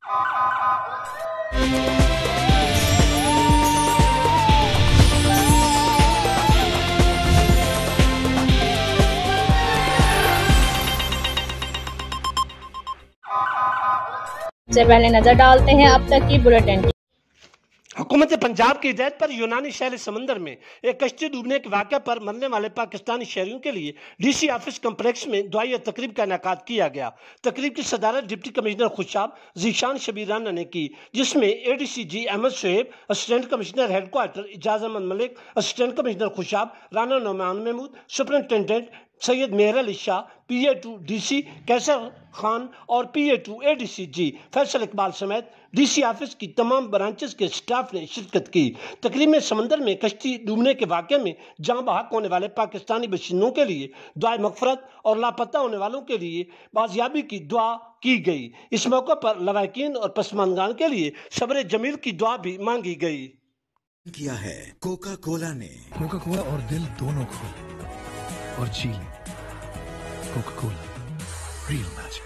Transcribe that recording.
से पहले नजर डालते हैं अब तक की बुलेटिन। हुकूमत पंजाब की हिदायत पर यूनानी शहर समंदर में एक कश्ती डूबने के वाक़े पर मरने वाले पाकिस्तानी शहरियों के लिए DC ऑफिस कम्प्लेक्स में दुआई तकरीब का इनेकाद किया गया। तकरीब की सदारत डिप्टी कमिश्नर खुशाब जीशान शबीर राना ने की, जिसमें ADCG Ahmad Shoaib, assistant commissioner headquarter Ijaz Ahmad Malik, assistant commissioner Khushab, Rana Nauman Mahmood, superintendent Syed Mehar Ali Shah, PA2 DC Kaiser Khan और PA2 ADCG फैसल इकबाल समेत DC ऑफिस की तमाम ब्रांचेस के स्टाफ ने शिरकत की। तकरीब में समंदर में कश्ती डूबने के वाक़े में जाँ बहक होने वाले पाकिस्तानी बशिंदों के लिए दुआए मग़फ़रत और लापता होने वालों के लिए बाजियाबी की दुआ की गई। इस मौके पर लवाकिन और पसमानदान के लिए सब्र जमील की दुआ भी मांगी गई। किया है कोका कोला ने। कोका कोला और दिल दोनों खोले और जी कोका कोला रियल मैजिक।